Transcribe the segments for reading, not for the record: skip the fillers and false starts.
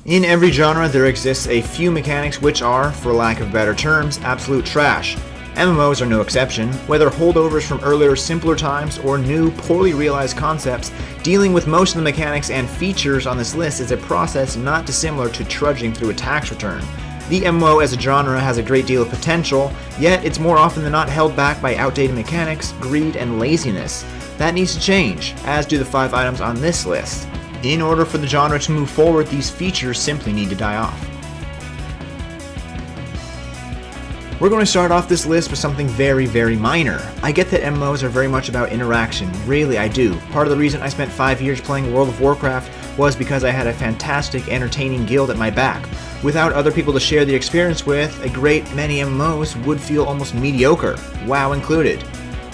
In every genre, there exists a few mechanics which are, for lack of better terms, absolute trash. MMOs are no exception. Whether holdovers from earlier, simpler times or new, poorly realized concepts, dealing with most of the mechanics and features on this list is a process not dissimilar to trudging through a tax return. The MMO as a genre has a great deal of potential, yet it's more often than not held back by outdated mechanics, greed, and laziness. That needs to change, as do the 5 items on this list. In order for the genre to move forward, these features simply need to die off. We're going to start off this list with something very minor. I get that MMOs are very much about interaction, really I do. Part of the reason I spent 5 years playing World of Warcraft was because I had a fantastic, entertaining guild at my back. Without other people to share the experience with, a great many MMOs would feel almost mediocre, WoW included.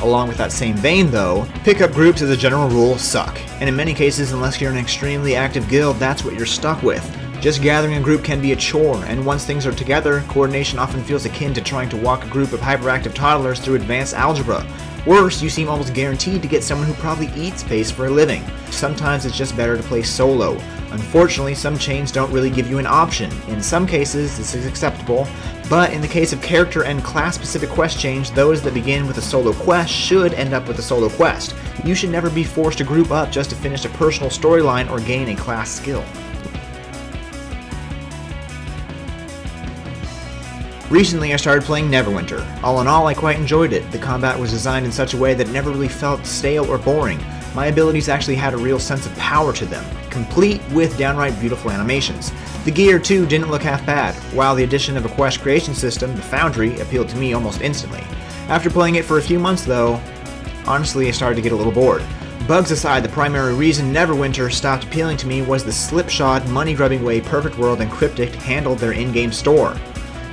Along with that same vein though, pickup groups as a general rule suck, and in many cases unless you're an extremely active guild, that's what you're stuck with. Just gathering a group can be a chore, and once things are together, coordination often feels akin to trying to walk a group of hyperactive toddlers through advanced algebra. Worse, you seem almost guaranteed to get someone who probably eats space for a living. Sometimes it's just better to play solo. Unfortunately, some chains don't really give you an option. In some cases, this is acceptable, but in the case of character and class-specific quest chains, those that begin with a solo quest should end up with a solo quest. You should never be forced to group up just to finish a personal storyline or gain a class skill. Recently I started playing Neverwinter. All in all, I quite enjoyed it. The combat was designed in such a way that it never really felt stale or boring. My abilities actually had a real sense of power to them, complete with downright beautiful animations. The gear too didn't look half bad, while the addition of a quest creation system, the Foundry, appealed to me almost instantly. After playing it for a few months though, honestly I started to get a little bored. Bugs aside, the primary reason Neverwinter stopped appealing to me was the slipshod, money-grubbing way Perfect World and Cryptic handled their in-game store.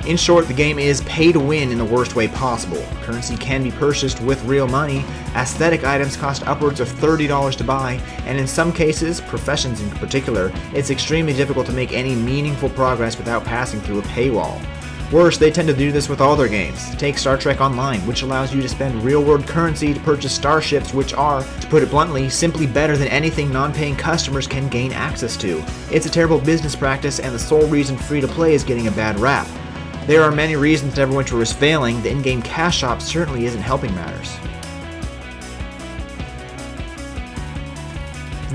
In short, the game is pay to win in the worst way possible. Currency can be purchased with real money, aesthetic items cost upwards of $30 to buy, and in some cases, professions in particular, it's extremely difficult to make any meaningful progress without passing through a paywall. Worse, they tend to do this with all their games. Take Star Trek Online, which allows you to spend real-world currency to purchase starships which are, to put it bluntly, simply better than anything non-paying customers can gain access to. It's a terrible business practice, and the sole reason free-to-play is getting a bad rap. There are many reasons Neverwinter is failing. The in-game cash shop certainly isn't helping matters.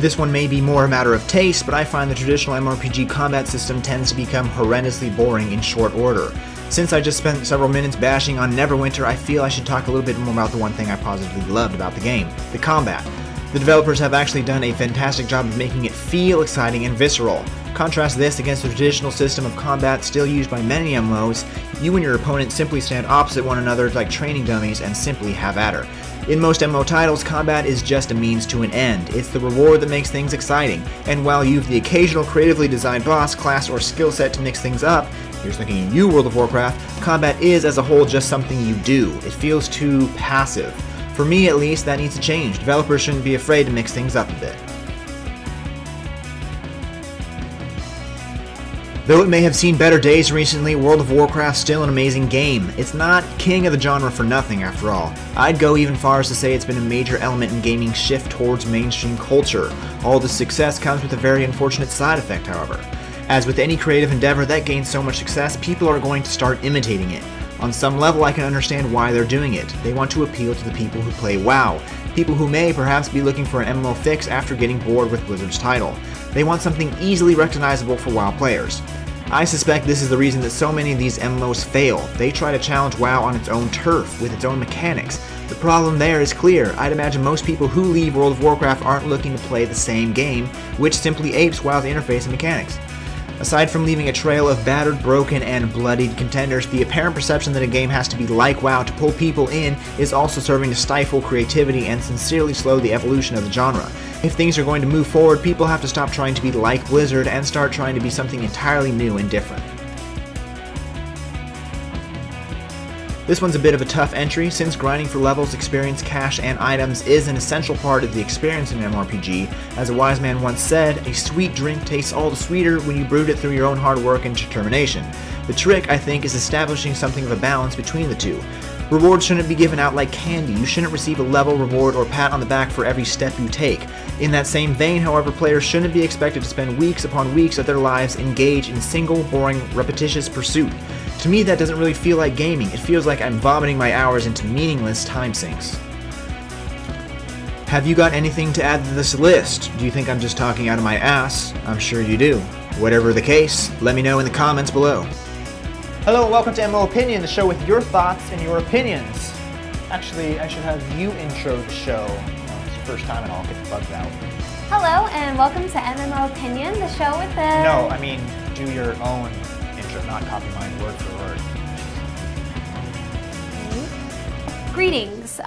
This one may be more a matter of taste, but I find the traditional MMORPG combat system tends to become horrendously boring in short order. Since I just spent several minutes bashing on Neverwinter, I feel I should talk a little bit more about the one thing I positively loved about the game, the combat. The developers have actually done a fantastic job of making it feel exciting and visceral. Contrast this against the traditional system of combat still used by many MMOs. You and your opponent simply stand opposite one another like training dummies and simply have at her. In most MMO titles, combat is just a means to an end. It's the reward that makes things exciting, and while you've the occasional creatively designed boss, class, or skill set to mix things up, here's looking at you, World of Warcraft, combat is as a whole just something you do. It feels too passive. For me at least, that needs to change. Developers shouldn't be afraid to mix things up a bit. Though it may have seen better days recently, World of Warcraft's still an amazing game. It's not king of the genre for nothing, after all. I'd go even far as to say it's been a major element in gaming's shift towards mainstream culture. All this success comes with a very unfortunate side effect, however. As with any creative endeavor that gains so much success, people are going to start imitating it. On some level, I can understand why they're doing it. They want to appeal to the people who play WoW, people who may perhaps be looking for an MMO fix after getting bored with Blizzard's title. They want something easily recognizable for WoW players. I suspect this is the reason that so many of these MMOs fail. They try to challenge WoW on its own turf, with its own mechanics. The problem there is clear. I'd imagine most people who leave World of Warcraft aren't looking to play the same game, which simply apes WoW's interface and mechanics. Aside from leaving a trail of battered, broken, and bloodied contenders, the apparent perception that a game has to be like WoW to pull people in is also serving to stifle creativity and sincerely slow the evolution of the genre. If things are going to move forward, people have to stop trying to be like Blizzard and start trying to be something entirely new and different. This one's a bit of a tough entry, since grinding for levels, experience, cash, and items is an essential part of the experience in an MMORPG. As a wise man once said, a sweet drink tastes all the sweeter when you brewed it through your own hard work and determination. The trick, I think, is establishing something of a balance between the two. Rewards shouldn't be given out like candy. You shouldn't receive a level, reward, or pat on the back for every step you take. In that same vein, however, players shouldn't be expected to spend weeks upon weeks of their lives engaged in single, boring, repetitious pursuit. To me, that doesn't really feel like gaming. It feels like I'm vomiting my hours into meaningless time sinks. Have you got anything to add to this list? Do you think I'm just talking out of my ass? I'm sure you do. Whatever the case, let me know in the comments below. Hello and welcome to MMO Opinion, the show with your thoughts and your opinions. Actually, I should have you intro the show. It's the first time and I'll get the bugs out. Hello and welcome to MMO Opinion, the show with the... No, I mean, do your own intro, not copy mine word for word. Greetings.